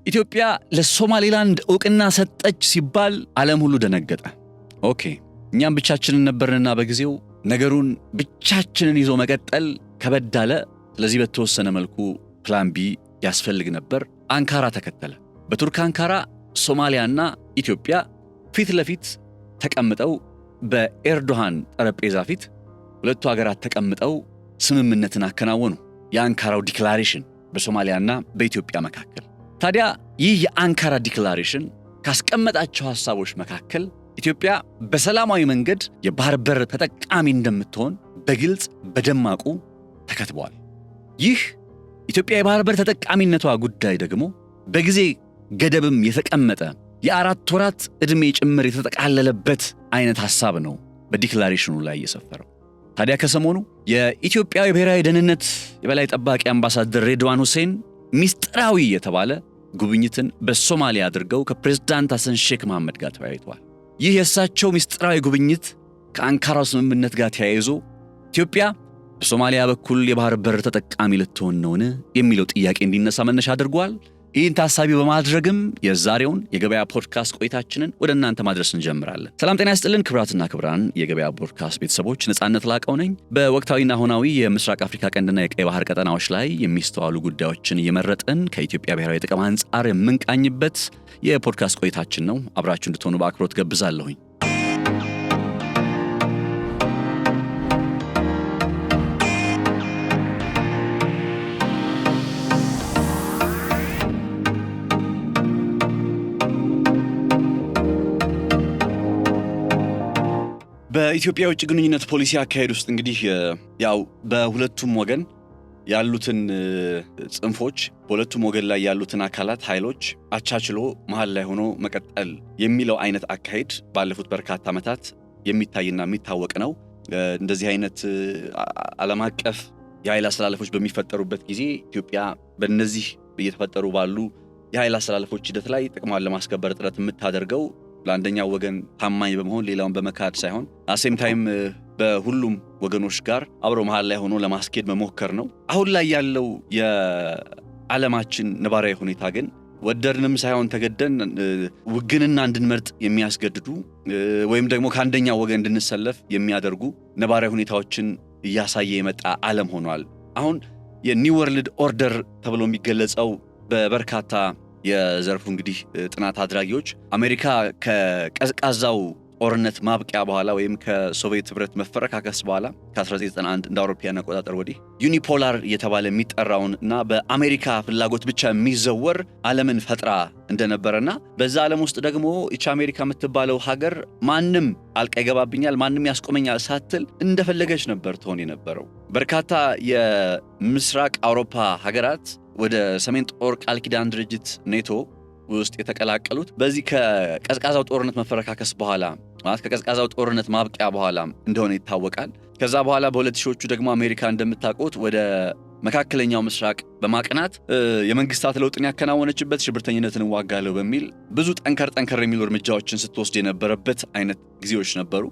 ኢትዮጵያ ለሶማሌላንድ ዕውቅና ሰጠች ሲባል ዓለም ሁሉ ደነገጠ። ኦኬ እኛም ብቻችንን ነበርንና በጊዜው ነገሩን ብቻችንን ይዞ መቀጠል ከበድ አለ። ስለዚህ በተወሰነ መልኩ ፕላን ቢ ያስፈልግ ነበር። አንካራ ተከተለ። በቱርክ አንካራ ሶማሊያና ኢትዮጵያ ፊት ለፊት ተቀምጠው በኤርዶሃን ጠረጴዛ ፊት ሁለቱ ሀገራት ተቀምጠው ስምምነትን አከናወኑ። የአንካራው ዲክላሬሽን በሶማሊያና በኢትዮጵያ መካከል። ታዲያ ይህ የአንካራ ዲክላሬሽን ካስቀመጣቸው ሐሳቦች መካከል ኢትዮጵያ በሰላማዊ መንገድ የባህር በር ተጠቃሚ እንደምትሆን በግልጽ በደማቁ ተከትቧል። ይህ ኢትዮጵያ የባህር በር ተጠቃሚነቷ ጉዳይ ደግሞ በጊዜ ገደብም የተቀመጠ የ4 ወራት ዕድሜ ጭምር የተጠቃለለበት አይነት ሐሳብ ነው በዲክላሬሽኑ ላይ የሰፈረው። ታዲያ ከሰሞኑ የኢትዮጵያ ብሔራዊ ደህንነት የበላይ ጠባቂ አምባሳደር ሬድዋን ሁሴን ሚስጥራዊ የተባለ ጉብኝትን በሶማሊያ አድርገው ከፕሬዝዳንት ሐሰን ሼክ መሐመድ ጋር ተወያይተዋል። ይህ የእሳቸው ሚስጥራዊ ጉብኝት ከአንካራው ስምምነት ጋር ተያይዞ ኢትዮጵያ በሶማሊያ በኩል የባህር በር ተጠቃሚ ልትሆን ነውን የሚለው ጥያቄ እንዲነሳ መነሻ አድርጓል። ይህን ታሳቢ በማድረግም የዛሬውን የገበያ ፖድካስት ቆይታችንን ወደ እናንተ ማድረስ እንጀምራለን። ሰላም ጤና ይስጥልን ክብራትና ክብራን የገበያ ፖድካስት ቤተሰቦች፣ ነጻነት ላቀው ነኝ። በወቅታዊና አሁናዊ የምስራቅ አፍሪካ ቀንድና የቀይ ባህር ቀጠናዎች ላይ የሚስተዋሉ ጉዳዮችን እየመረጥን ከኢትዮጵያ ብሔራዊ ጥቅም አንጻር የምንቃኝበት የፖድካስት ቆይታችን ነው። አብራችሁ እንድትሆኑ በአክብሮት ገብዛለሁኝ። በኢትዮጵያ የውጭ ግንኙነት ፖሊሲ አካሄድ ውስጥ እንግዲህ ያው በሁለቱም ወገን ያሉትን ጽንፎች በሁለቱም ወገን ላይ ያሉትን አካላት ኃይሎች አቻችሎ መሃል ላይ ሆኖ መቀጠል የሚለው አይነት አካሄድ ባለፉት በርካታ ዓመታት የሚታይና የሚታወቅ ነው። እንደዚህ አይነት ዓለም አቀፍ የኃይል አስተላለፎች በሚፈጠሩበት ጊዜ ኢትዮጵያ በእነዚህ እየተፈጠሩ ባሉ የኃይል አስተላለፎች ሂደት ላይ ጥቅሟን ለማስከበር ጥረት የምታደርገው ለአንደኛው ወገን ታማኝ በመሆን ሌላውን በመካድ ሳይሆን አሴም ታይም በሁሉም ወገኖች ጋር አብሮ መሃል ላይ ሆኖ ለማስኬድ መሞከር ነው። አሁን ላይ ያለው የዓለማችን ነባራዊ ሁኔታ ግን ወደድንም ሳይሆን ተገደን ውግንና እንድንመርጥ የሚያስገድዱ ወይም ደግሞ ከአንደኛው ወገን እንድንሰለፍ የሚያደርጉ ነባራዊ ሁኔታዎችን እያሳየ የመጣ ዓለም ሆኗል። አሁን የኒው ወርልድ ኦርደር ተብሎ የሚገለጸው በበርካታ የዘርፉ እንግዲህ ጥናት አድራጊዎች አሜሪካ ከቀዝቃዛው ጦርነት ማብቂያ በኋላ ወይም ከሶቪየት ህብረት መፈረካከስ በኋላ ከ1991 እንደ አውሮፓውያን አቆጣጠር ወዲህ ዩኒፖላር የተባለ የሚጠራውን እና በአሜሪካ ፍላጎት ብቻ የሚዘወር ዓለምን ፈጥራ እንደነበረና በዛ ዓለም ውስጥ ደግሞ እቺ አሜሪካ የምትባለው ሀገር ማንም አልቃ ይገባብኛል፣ ማንም ያስቆመኛል ሳትል እንደፈለገች ነበር ትሆን የነበረው። በርካታ የምስራቅ አውሮፓ ሀገራት ወደ ሰሜን ጦር ቃል ኪዳን ድርጅት ኔቶ ውስጥ የተቀላቀሉት በዚህ ከቀዝቃዛው ጦርነት መፈረካከስ በኋላ ማለት ከቀዝቃዛው ጦርነት ማብቂያ በኋላ እንደሆነ ይታወቃል። ከዛ በኋላ በ2000ዎቹ ደግሞ አሜሪካ እንደምታውቁት ወደ መካከለኛው ምስራቅ በማቅናት የመንግስታት ለውጥን ያከናወነችበት ሽብርተኝነትን ዋጋለው በሚል ብዙ ጠንከር የሚሉ እርምጃዎችን ስትወስድ የነበረበት አይነት ጊዜዎች ነበሩ።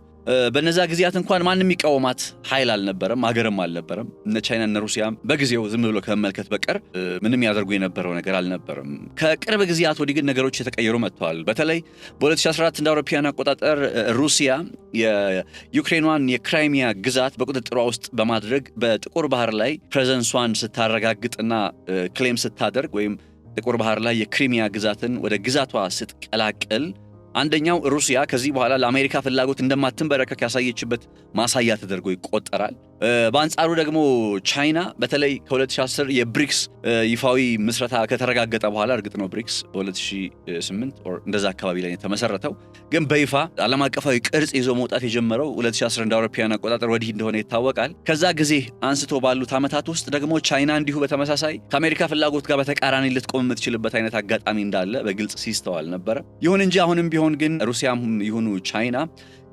በነዛ ጊዜያት እንኳን ማንም ይቃወማት ኃይል አልነበረም፣ ሀገርም አልነበረም። እነ ቻይና እና ሩሲያም በጊዜው ዝም ብሎ ከመመልከት በቀር ምንም ያደርጉ የነበረው ነገር አልነበረም። ከቅርብ ጊዜያት ወዲህ ግን ነገሮች የተቀየሩ መጥተዋል። በተለይ በ2014 እንደ አውሮፓውያን አቆጣጠር ሩሲያ የዩክሬኗን የክራይሚያ ግዛት በቁጥጥሯ ውስጥ በማድረግ በጥቁር ባህር ላይ ፕሬዘንሷን ስታረጋግጥና ክሌም ስታደርግ ወይም ጥቁር ባህር ላይ የክሪሚያ ግዛትን ወደ ግዛቷ ስትቀላቅል አንደኛው ሩሲያ ከዚህ በኋላ ለአሜሪካ ፍላጎት እንደማትንበረከክ ያሳየችበት ማሳያ ተደርጎ ይቆጠራል። በአንጻሩ ደግሞ ቻይና በተለይ ከ2010 የብሪክስ ይፋዊ ምስረታ ከተረጋገጠ በኋላ እርግጥ ነው ብሪክስ በ2008 እንደዛ አካባቢ ላይ የተመሰረተው ግን በይፋ ዓለም አቀፋዊ ቅርጽ ይዞ መውጣት የጀመረው 2010 እንደ አውሮፓውያን አቆጣጠር ወዲህ እንደሆነ ይታወቃል። ከዛ ጊዜ አንስቶ ባሉት ዓመታት ውስጥ ደግሞ ቻይና እንዲሁ በተመሳሳይ ከአሜሪካ ፍላጎት ጋር በተቃራኒ ልትቆም የምትችልበት አይነት አጋጣሚ እንዳለ በግልጽ ሲስተዋል ነበር። ይሁን እንጂ አሁንም ቢሆን ግን ሩሲያም ይሁኑ ቻይና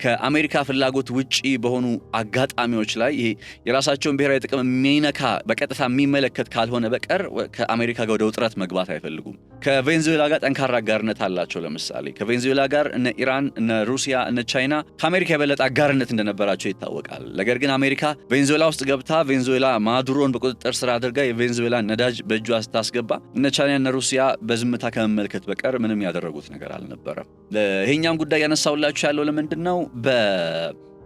ከአሜሪካ ፍላጎት ውጪ በሆኑ አጋጣሚዎች ላይ ይሄ የራሳቸውን ብሔራዊ ጥቅም የሚነካ በቀጥታ የሚመለከት ካልሆነ በቀር ከአሜሪካ ጋር ወደ ውጥረት መግባት አይፈልጉም። ከቬንዙዌላ ጋር ጠንካራ አጋርነት አላቸው። ለምሳሌ ከቬንዙዌላ ጋር እነ ኢራን፣ እነ ሩሲያ፣ እነ ቻይና ከአሜሪካ የበለጠ አጋርነት እንደነበራቸው ይታወቃል። ነገር ግን አሜሪካ ቬንዙዌላ ውስጥ ገብታ ቬንዙዌላ ማዱሮን በቁጥጥር ስር አድርጋ የቬንዙዌላ ነዳጅ በእጇ ስታስገባ እነ ቻይና እነ ሩሲያ በዝምታ ከመመልከት በቀር ምንም ያደረጉት ነገር አልነበረም። ይሄኛውን ጉዳይ ያነሳውላችሁ ያለው ለምንድን ነው?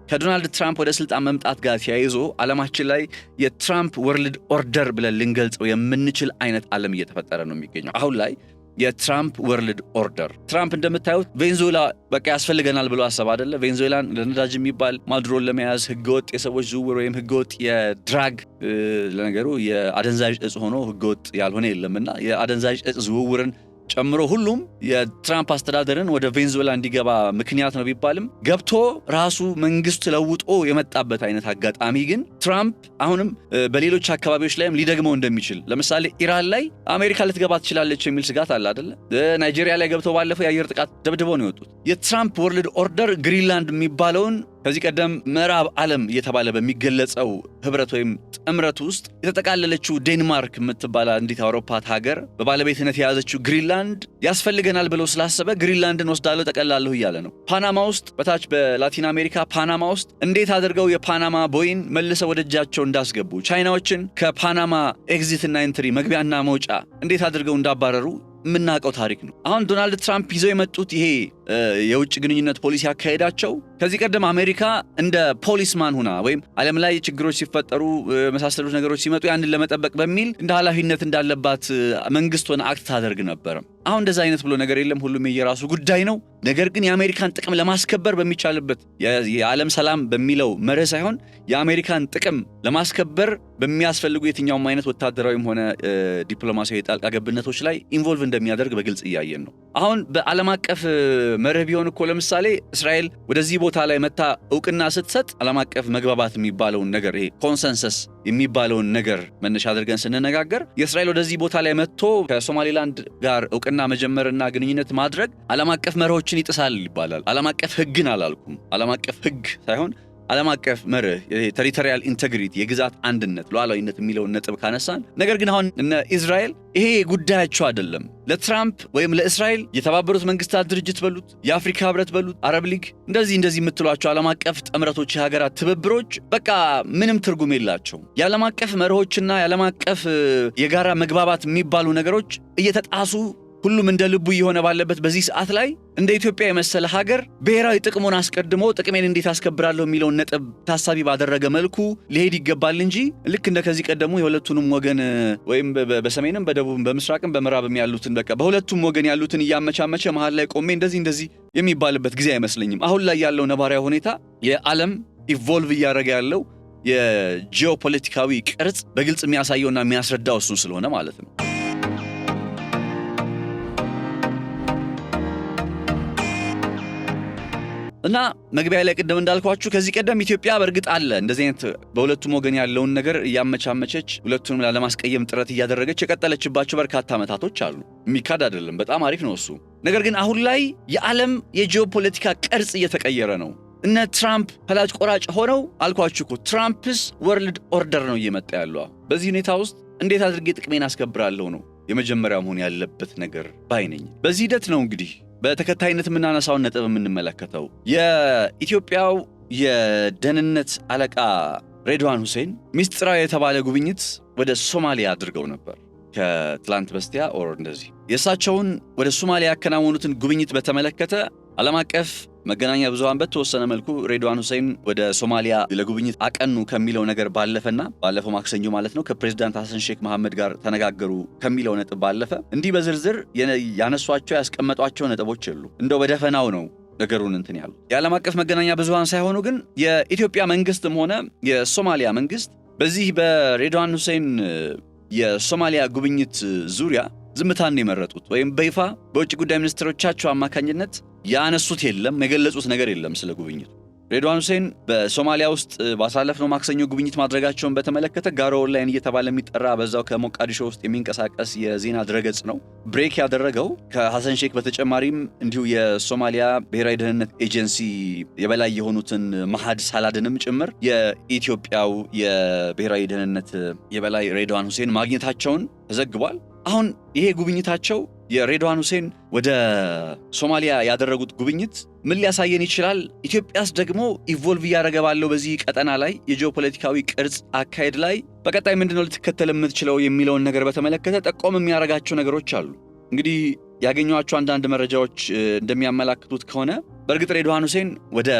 ከዶናልድ ትራምፕ ወደ ስልጣን መምጣት ጋር ተያይዞ ዓለማችን ላይ የትራምፕ ወርልድ ኦርደር ብለን ልንገልጸው የምንችል አይነት ዓለም እየተፈጠረ ነው የሚገኘው። አሁን ላይ የትራምፕ ወርልድ ኦርደር ትራምፕ እንደምታዩት ቬንዙዌላ በቃ ያስፈልገናል ብሎ አሰብ አይደለ? ቬንዙዌላን ለነዳጅ የሚባል ማዱሮን ለመያዝ ህገወጥ የሰዎች ዝውውር ወይም ህገወጥ የድራግ ለነገሩ የአደንዛዥ እጽ ሆኖ ህገወጥ ያልሆነ የለምና የአደንዛዥ እጽ ዝውውርን ጨምሮ ሁሉም የትራምፕ አስተዳደርን ወደ ቬንዙዌላ እንዲገባ ምክንያት ነው ቢባልም ገብቶ ራሱ መንግስት ለውጦ የመጣበት አይነት አጋጣሚ ግን ትራምፕ አሁንም በሌሎች አካባቢዎች ላይም ሊደግመው እንደሚችል ለምሳሌ ኢራን ላይ አሜሪካ ልትገባ ትችላለች የሚል ስጋት አለ አይደለ? ናይጄሪያ ላይ ገብተው ባለፈው የአየር ጥቃት ደብድበው ነው የወጡት። የትራምፕ ወርልድ ኦርደር ግሪንላንድ የሚባለውን ከዚህ ቀደም ምዕራብ ዓለም እየተባለ በሚገለጸው ህብረት ወይም ጥምረት ውስጥ የተጠቃለለችው ዴንማርክ የምትባል አንዲት አውሮፓት ሀገር በባለቤትነት የያዘችው ግሪንላንድ ያስፈልገናል ብለው ስላሰበ ግሪንላንድን ወስዳለሁ ጠቀላለሁ እያለ ነው። ፓናማ ውስጥ በታች በላቲን አሜሪካ ፓናማ ውስጥ እንዴት አድርገው የፓናማ ቦይን መልሰው ወደ እጃቸው እንዳስገቡ፣ ቻይናዎችን ከፓናማ ኤግዚት እና ኢንትሪ መግቢያና መውጫ እንዴት አድርገው እንዳባረሩ የምናውቀው ታሪክ ነው። አሁን ዶናልድ ትራምፕ ይዘው የመጡት ይሄ የውጭ ግንኙነት ፖሊሲ ያካሄዳቸው ከዚህ ቀደም አሜሪካ እንደ ፖሊስማን ሆና ወይም ዓለም ላይ ችግሮች ሲፈጠሩ መሳሰሉት ነገሮች ሲመጡ ያንን ለመጠበቅ በሚል እንደ ኃላፊነት እንዳለባት መንግስት ሆነ አክት ታደርግ ነበር። አሁን እንደዛ አይነት ብሎ ነገር የለም። ሁሉም የየራሱ ጉዳይ ነው። ነገር ግን የአሜሪካን ጥቅም ለማስከበር በሚቻልበት የዓለም ሰላም በሚለው መርህ ሳይሆን የአሜሪካን ጥቅም ለማስከበር በሚያስፈልጉ የትኛውም አይነት ወታደራዊም ሆነ ዲፕሎማሲያዊ ጣልቃ ገብነቶች ላይ ኢንቮልቭ እንደሚያደርግ በግልጽ እያየን ነው። አሁን በዓለም አቀፍ መርህ ቢሆን እኮ ለምሳሌ እስራኤል ወደዚህ ቦታ ላይ መታ እውቅና ስትሰጥ ዓለም አቀፍ መግባባት የሚባለውን ነገር ይሄ ኮንሰንሰስ የሚባለውን ነገር መነሻ አድርገን ስንነጋገር የእስራኤል ወደዚህ ቦታ ላይ መጥቶ ከሶማሌላንድ ጋር እውቅና መጀመርና ግንኙነት ማድረግ ዓለም አቀፍ መርሆችን ይጥሳል ይባላል። ዓለም አቀፍ ሕግን አላልኩም። ዓለም አቀፍ ሕግ ሳይሆን ዓለም አቀፍ መርህ ቴሪቶሪያል ኢንቴግሪቲ የግዛት አንድነት ሉዓላዊነት የሚለውን ነጥብ ካነሳን፣ ነገር ግን አሁን እነ እስራኤል ይሄ ጉዳያቸው አይደለም። ለትራምፕ ወይም ለእስራኤል የተባበሩት መንግስታት ድርጅት በሉት፣ የአፍሪካ ህብረት በሉት፣ አረብ ሊግ እንደዚህ የምትሏቸው ዓለም አቀፍ ጥምረቶች፣ የሀገራት ትብብሮች በቃ ምንም ትርጉም የላቸው። የዓለም አቀፍ መርሆችና የዓለም አቀፍ የጋራ መግባባት የሚባሉ ነገሮች እየተጣሱ ሁሉም እንደ ልቡ የሆነ ባለበት በዚህ ሰዓት ላይ እንደ ኢትዮጵያ የመሰለ ሀገር ብሔራዊ ጥቅሙን አስቀድሞ ጥቅሜን እንዴት አስከብራለሁ የሚለውን ነጥብ ታሳቢ ባደረገ መልኩ ሊሄድ ይገባል እንጂ ልክ እንደ ከዚህ ቀደሙ የሁለቱንም ወገን ወይም በሰሜንም በደቡብም በምስራቅም በምዕራብም ያሉትን በቃ በሁለቱም ወገን ያሉትን እያመቻመቸ መሃል ላይ ቆሜ እንደዚህ የሚባልበት ጊዜ አይመስለኝም። አሁን ላይ ያለው ነባራዊ ሁኔታ የዓለም ኢቮልቭ እያደረገ ያለው የጂኦፖለቲካዊ ቅርጽ በግልጽ የሚያሳየውና የሚያስረዳው እሱን ስለሆነ ማለት ነው። እና መግቢያ ላይ ቀደም እንዳልኳችሁ ከዚህ ቀደም ኢትዮጵያ በእርግጥ አለ እንደዚህ አይነት በሁለቱም ወገን ያለውን ነገር እያመቻመቸች ሁለቱንም ላለማስቀየም ጥረት እያደረገች የቀጠለችባቸው በርካታ ዓመታቶች አሉ። የሚካድ አይደለም። በጣም አሪፍ ነው እሱ። ነገር ግን አሁን ላይ የዓለም የጂኦፖለቲካ ቅርጽ እየተቀየረ ነው። እነ ትራምፕ ፈላጭ ቆራጭ ሆነው አልኳችሁ እኮ ትራምፕስ ወርልድ ኦርደር ነው እየመጣ ያለው። በዚህ ሁኔታ ውስጥ እንዴት አድርጌ ጥቅሜን አስከብራለሁ ነው የመጀመሪያው መሆን ያለበት ነገር ባይነኝ። በዚህ ሂደት ነው እንግዲህ በተከታይነት የምናነሳውን ነጥብ የምንመለከተው። የኢትዮጵያው የደህንነት አለቃ ሬድዋን ሁሴን ሚስጥራዊ የተባለ ጉብኝት ወደ ሶማሊያ አድርገው ነበር ከትላንት በስቲያ ኦር እንደዚህ። የእሳቸውን ወደ ሶማሊያ ያከናወኑትን ጉብኝት በተመለከተ ዓለም አቀፍ መገናኛ ብዙሃን በተወሰነ መልኩ ሬድዋን ሁሴን ወደ ሶማሊያ ለጉብኝት አቀኑ ከሚለው ነገር ባለፈና ባለፈው ማክሰኞ ማለት ነው ከፕሬዝዳንት ሐሰን ሼክ መሐመድ ጋር ተነጋገሩ ከሚለው ነጥብ ባለፈ እንዲህ በዝርዝር ያነሷቸው ያስቀመጧቸው ነጥቦች የሉ። እንደው በደፈናው ነው ነገሩን እንትን ያሉ። የዓለም አቀፍ መገናኛ ብዙሃን ሳይሆኑ ግን የኢትዮጵያ መንግስትም ሆነ የሶማሊያ መንግስት በዚህ በሬድዋን ሁሴን የሶማሊያ ጉብኝት ዙሪያ ዝምታን የመረጡት ወይም በይፋ በውጭ ጉዳይ ሚኒስትሮቻቸው አማካኝነት ያነሱት የለም፣ የገለጹት ነገር የለም ስለ ጉብኝቱ። ሬድዋን ሁሴን በሶማሊያ ውስጥ ባሳለፍነው ማክሰኞ ጉብኝት ማድረጋቸውን በተመለከተ ጋሮ ኦንላይን እየተባለ የሚጠራ በዛው ከሞቃዲሾ ውስጥ የሚንቀሳቀስ የዜና ድረገጽ ነው ብሬክ ያደረገው። ከሐሰን ሼክ በተጨማሪም እንዲሁ የሶማሊያ ብሔራዊ ደህንነት ኤጀንሲ የበላይ የሆኑትን መሐድ ሳላድንም ጭምር የኢትዮጵያው የብሔራዊ ደህንነት የበላይ ሬድዋን ሁሴን ማግኘታቸውን ተዘግቧል። አሁን ይሄ ጉብኝታቸው የሬድዋን ሁሴን ወደ ሶማሊያ ያደረጉት ጉብኝት ምን ሊያሳየን ይችላል? ኢትዮጵያስ ደግሞ ኢቮልቭ እያደረገ ባለው በዚህ ቀጠና ላይ የጂኦፖለቲካዊ ቅርጽ አካሄድ ላይ በቀጣይ ምንድነው ልትከተል የምትችለው የሚለውን ነገር በተመለከተ ጠቆም የሚያደርጋቸው ነገሮች አሉ። እንግዲህ ያገኘኋቸው አንዳንድ መረጃዎች እንደሚያመላክቱት ከሆነ በእርግጥ ሬድዋን ሁሴን ወደ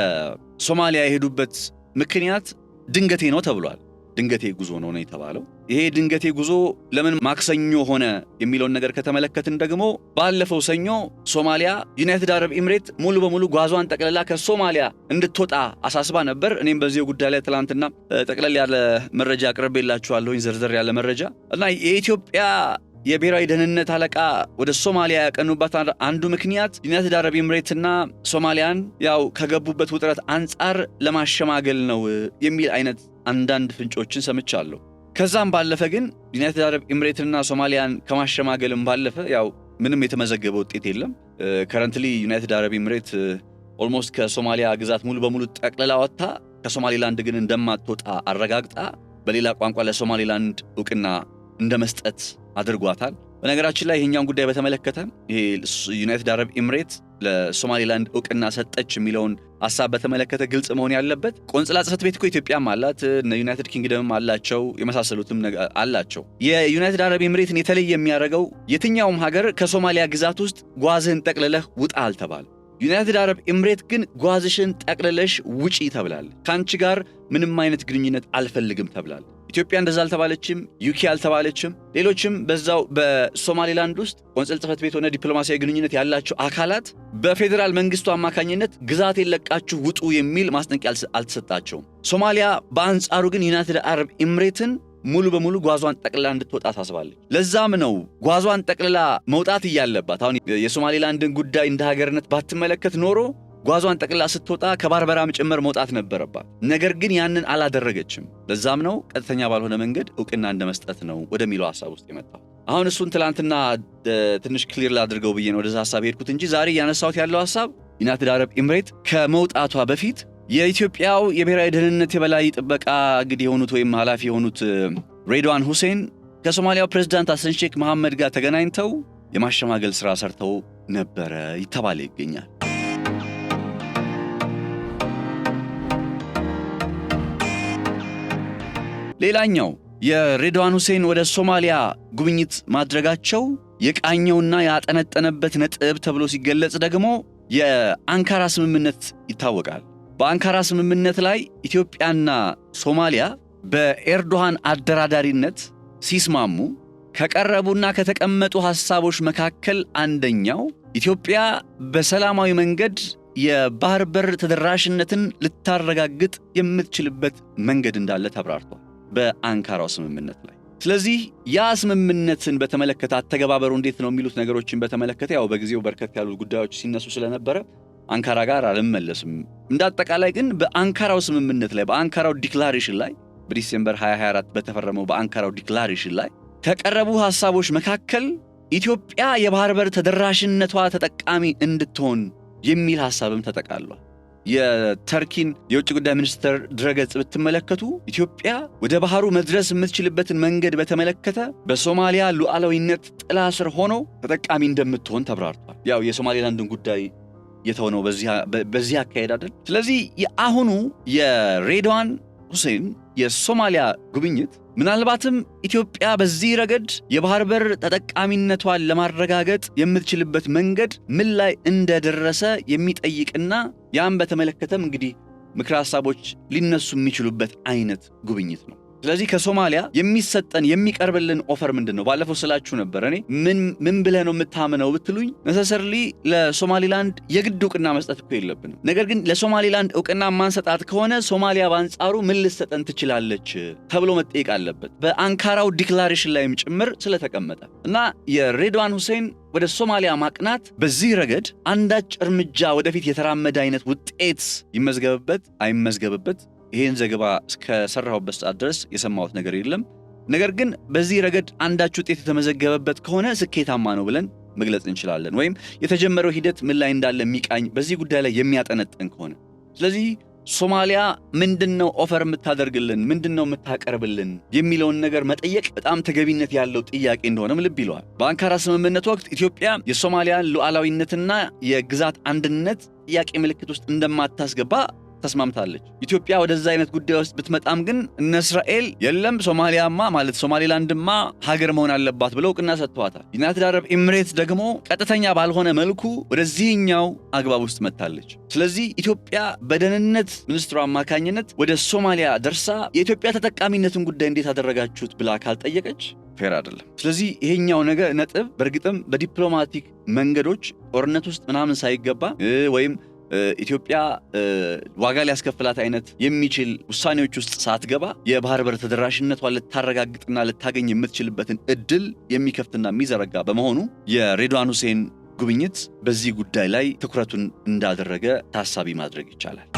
ሶማሊያ የሄዱበት ምክንያት ድንገቴ ነው ተብሏል። ድንገቴ ጉዞ ነው የተባለው። ይሄ ድንገቴ ጉዞ ለምን ማክሰኞ ሆነ የሚለውን ነገር ከተመለከትን ደግሞ ባለፈው ሰኞ ሶማሊያ ዩናይትድ አረብ ኤምሬት ሙሉ በሙሉ ጓዟን ጠቅልላ ከሶማሊያ እንድትወጣ አሳስባ ነበር። እኔም በዚህ ጉዳይ ላይ ትላንትና ጠቅለል ያለ መረጃ አቅርቤላችኋለሁኝ፣ ዝርዝር ያለ መረጃ እና የኢትዮጵያ የብሔራዊ ደህንነት አለቃ ወደ ሶማሊያ ያቀኑበት አንዱ ምክንያት ዩናይትድ አረብ ኤምሬትና ሶማሊያን ያው ከገቡበት ውጥረት አንጻር ለማሸማገል ነው የሚል አይነት አንዳንድ ፍንጮችን ሰምቻለሁ። ከዛም ባለፈ ግን ዩናይትድ አረብ ኤምሬትና ሶማሊያን ከማሸማገልም ባለፈ ያው ምንም የተመዘገበ ውጤት የለም። ከረንትሊ ዩናይትድ አረብ ኤምሬት ኦልሞስት ከሶማሊያ ግዛት ሙሉ በሙሉ ጠቅልላ ወጥታ ከሶማሊላንድ ግን እንደማትወጣ አረጋግጣ በሌላ ቋንቋ ለሶማሊላንድ እውቅና እንደመስጠት አድርጓታል። በነገራችን ላይ ይሄኛውን ጉዳይ በተመለከተ ይሄ ዩናይትድ አረብ ኤምሬት ለሶማሊላንድ እውቅና ሰጠች የሚለውን ሐሳብ በተመለከተ ግልጽ መሆን ያለበት ቆንጽላ ጽሕፈት ቤት እኮ ኢትዮጵያም አላት፣ ዩናይትድ ኪንግደምም አላቸው፣ የመሳሰሉትም አላቸው። የዩናይትድ አረብ ኤምሬትን የተለየ የሚያደርገው የትኛውም ሀገር ከሶማሊያ ግዛት ውስጥ ጓዝህን ጠቅልለህ ውጣ አልተባለ። ዩናይትድ አረብ ኤምሬት ግን ጓዝሽን ጠቅልለሽ ውጪ ተብላል። ካንቺ ጋር ምንም አይነት ግንኙነት አልፈልግም ተብላል። ኢትዮጵያ እንደዛ አልተባለችም፣ ዩኬ አልተባለችም። ሌሎችም በዛው በሶማሊላንድ ውስጥ ቆንጽል ጽሕፈት ቤት ሆነ ዲፕሎማሲያዊ ግንኙነት ያላቸው አካላት በፌዴራል መንግስቱ አማካኝነት ግዛት የለቃችሁ ውጡ የሚል ማስጠንቀቂያ አልተሰጣቸውም። ሶማሊያ በአንጻሩ ግን ዩናይትድ አረብ ኤምሬትን ሙሉ በሙሉ ጓዟን ጠቅልላ እንድትወጣ ታስባለች። ለዛም ነው ጓዟን ጠቅልላ መውጣት እያለባት አሁን የሶማሊላንድን ጉዳይ እንደ ሀገርነት ባትመለከት ኖሮ ጓዟን ጠቅልላ ስትወጣ ከባርበራም ጭምር መውጣት ነበረባት። ነገር ግን ያንን አላደረገችም። ለዛም ነው ቀጥተኛ ባልሆነ መንገድ እውቅና እንደመስጠት ነው ወደሚለው ሐሳብ ውስጥ የመጣው። አሁን እሱን ትላንትና ትንሽ ክሊር ላድርገው ብዬ ነው ወደዛ ሐሳብ ሄድኩት እንጂ ዛሬ ያነሳሁት ያለው ሐሳብ ዩናይትድ አረብ ኤምሬት ከመውጣቷ በፊት የኢትዮጵያው የብሔራዊ ደህንነት የበላይ ጥበቃ እንግዲህ የሆኑት ወይም ኃላፊ የሆኑት ሬድዋን ሁሴን ከሶማሊያው ፕሬዝዳንት ሐሰን ሼክ መሐመድ ጋር ተገናኝተው የማሸማገል ሥራ ሰርተው ነበረ ይተባለ ይገኛል። ሌላኛው የሬድዋን ሁሴን ወደ ሶማሊያ ጉብኝት ማድረጋቸው የቃኘውና ያጠነጠነበት ነጥብ ተብሎ ሲገለጽ ደግሞ የአንካራ ስምምነት ይታወቃል። በአንካራ ስምምነት ላይ ኢትዮጵያና ሶማሊያ በኤርዶሃን አደራዳሪነት ሲስማሙ ከቀረቡና ከተቀመጡ ሐሳቦች መካከል አንደኛው ኢትዮጵያ በሰላማዊ መንገድ የባህር በር ተደራሽነትን ልታረጋግጥ የምትችልበት መንገድ እንዳለ ተብራርቷል በአንካራው ስምምነት ላይ። ስለዚህ ያ ስምምነትን በተመለከተ አተገባበሩ እንዴት ነው የሚሉት ነገሮችን በተመለከተ ያው በጊዜው በርከት ያሉ ጉዳዮች ሲነሱ ስለነበረ አንካራ ጋር አልመለስም። እንዳጠቃላይ ግን በአንካራው ስምምነት ላይ በአንካራው ዲክላሬሽን ላይ በዲሴምበር 2024 በተፈረመው በአንካራው ዲክላሬሽን ላይ ከቀረቡ ሐሳቦች መካከል ኢትዮጵያ የባህር በር ተደራሽነቷ ተጠቃሚ እንድትሆን የሚል ሐሳብም ተጠቃሏል። የተርኪን የውጭ ጉዳይ ሚኒስትር ድረገጽ ብትመለከቱ ኢትዮጵያ ወደ ባህሩ መድረስ የምትችልበትን መንገድ በተመለከተ በሶማሊያ ሉዓላዊነት ጥላ ስር ሆኖ ተጠቃሚ እንደምትሆን ተብራርቷል። ያው የሶማሊላንድን ጉዳይ የተሆነው በዚህ አካሄድ አይደል? ስለዚህ የአሁኑ የሬድዋን ሁሴን የሶማሊያ ጉብኝት ምናልባትም ኢትዮጵያ በዚህ ረገድ የባህር በር ተጠቃሚነቷን ለማረጋገጥ የምትችልበት መንገድ ምን ላይ እንደደረሰ የሚጠይቅና ያን በተመለከተም እንግዲህ ምክረ ሐሳቦች ሊነሱ የሚችሉበት አይነት ጉብኝት ነው። ስለዚህ ከሶማሊያ የሚሰጠን የሚቀርብልን ኦፈር ምንድነው? ባለፈው ስላችሁ ነበር። እኔ ምን ብለህ ነው የምታምነው ብትሉኝ ነሰሰርሊ ለሶማሊላንድ የግድ ዕውቅና መስጠት እኮ የለብንም። ነገር ግን ለሶማሊላንድ ዕውቅና ማንሰጣት ከሆነ ሶማሊያ በአንጻሩ ምን ልትሰጠን ትችላለች ተብሎ መጠየቅ አለበት። በአንካራው ዲክላሬሽን ላይም ጭምር ስለተቀመጠ እና የሬድዋን ሁሴን ወደ ሶማሊያ ማቅናት በዚህ ረገድ አንዳች እርምጃ ወደፊት የተራመደ አይነት ውጤት ይመዝገብበት አይመዝገብበት ይሄን ዘገባ እስከሰራሁበት ሰዓት ድረስ የሰማሁት ነገር የለም። ነገር ግን በዚህ ረገድ አንዳች ውጤት የተመዘገበበት ከሆነ ስኬታማ ነው ብለን መግለጽ እንችላለን። ወይም የተጀመረው ሂደት ምን ላይ እንዳለ የሚቃኝ በዚህ ጉዳይ ላይ የሚያጠነጥን ከሆነ ስለዚህ ሶማሊያ ምንድነው ኦፈር የምታደርግልን ምንድነው የምታቀርብልን የሚለውን ነገር መጠየቅ በጣም ተገቢነት ያለው ጥያቄ እንደሆነም ልብ ይለዋል። በአንካራ ስምምነት ወቅት ኢትዮጵያ የሶማሊያን ሉዓላዊነትና የግዛት አንድነት ጥያቄ ምልክት ውስጥ እንደማታስገባ ተስማምታለች። ኢትዮጵያ ወደዛ አይነት ጉዳይ ውስጥ ብትመጣም ግን እነ እስራኤል የለም ሶማሊያማ ማለት ሶማሊላንድማ ሀገር መሆን አለባት ብለው ዕውቅና ሰጥተዋታል። ዩናይትድ አረብ ኤሚሬትስ ደግሞ ቀጥተኛ ባልሆነ መልኩ ወደዚህኛው አግባብ ውስጥ መጥታለች። ስለዚህ ኢትዮጵያ በደህንነት ሚኒስትሩ አማካኝነት ወደ ሶማሊያ ደርሳ የኢትዮጵያ ተጠቃሚነትን ጉዳይ እንዴት አደረጋችሁት ብላ ካልጠየቀች ፌር አይደለም። ስለዚህ ይሄኛው ነገር ነጥብ በእርግጥም በዲፕሎማቲክ መንገዶች ጦርነት ውስጥ ምናምን ሳይገባ ወይም ኢትዮጵያ ዋጋ ሊያስከፍላት አይነት የሚችል ውሳኔዎች ውስጥ ሳትገባ የባህር በር ተደራሽነቷን ልታረጋግጥና ልታገኝ የምትችልበትን እድል የሚከፍትና የሚዘረጋ በመሆኑ የሬድዋን ሁሴን ጉብኝት በዚህ ጉዳይ ላይ ትኩረቱን እንዳደረገ ታሳቢ ማድረግ ይቻላል።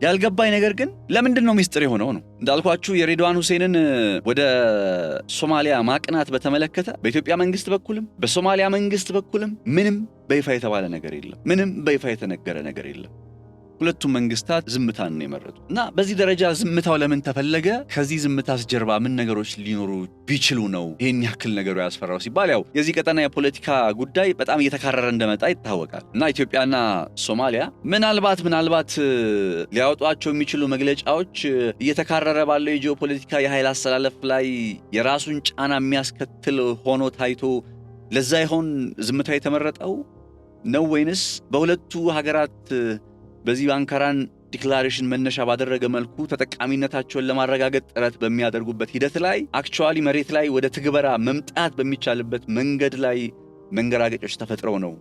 ያልገባኝ ነገር ግን ለምንድን ነው ሚስጥር የሆነው ነው። እንዳልኳችሁ የሬድዋን ሁሴንን ወደ ሶማሊያ ማቅናት በተመለከተ በኢትዮጵያ መንግስት በኩልም በሶማሊያ መንግስት በኩልም ምንም በይፋ የተባለ ነገር የለም። ምንም በይፋ የተነገረ ነገር የለም። ሁለቱም መንግስታት ዝምታን ነው የመረጡ እና በዚህ ደረጃ ዝምታው ለምን ተፈለገ? ከዚህ ዝምታስ ጀርባ ምን ነገሮች ሊኖሩ ቢችሉ ነው ይሄን ያክል ነገሩ ያስፈራው ሲባል ያው የዚህ ቀጠና የፖለቲካ ጉዳይ በጣም እየተካረረ እንደመጣ ይታወቃል እና ኢትዮጵያና ሶማሊያ ምናልባት ሊያወጧቸው የሚችሉ መግለጫዎች እየተካረረ ባለው የጂኦፖለቲካ የኃይል አሰላለፍ ላይ የራሱን ጫና የሚያስከትል ሆኖ ታይቶ ለዛ ይሆን ዝምታው የተመረጠው ነው ወይንስ በሁለቱ ሀገራት በዚህ አንካራን ዲክላሬሽን መነሻ ባደረገ መልኩ ተጠቃሚነታቸውን ለማረጋገጥ ጥረት በሚያደርጉበት ሂደት ላይ አክቹዋሊ መሬት ላይ ወደ ትግበራ መምጣት በሚቻልበት መንገድ ላይ መንገራገጮች ተፈጥረው ነው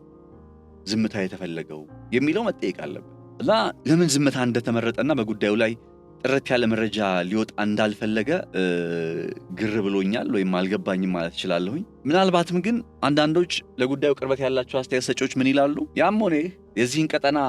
ዝምታ የተፈለገው የሚለው መጠየቅ አለበት እና ለምን ዝምታ እንደተመረጠና በጉዳዩ ላይ ጥርት ያለ መረጃ ሊወጣ እንዳልፈለገ ግር ብሎኛል ወይም አልገባኝም ማለት እችላለሁኝ። ምናልባትም ግን አንዳንዶች ለጉዳዩ ቅርበት ያላቸው አስተያየት ሰጪዎች ምን ይላሉ? ያም ሆነ የዚህን ቀጠና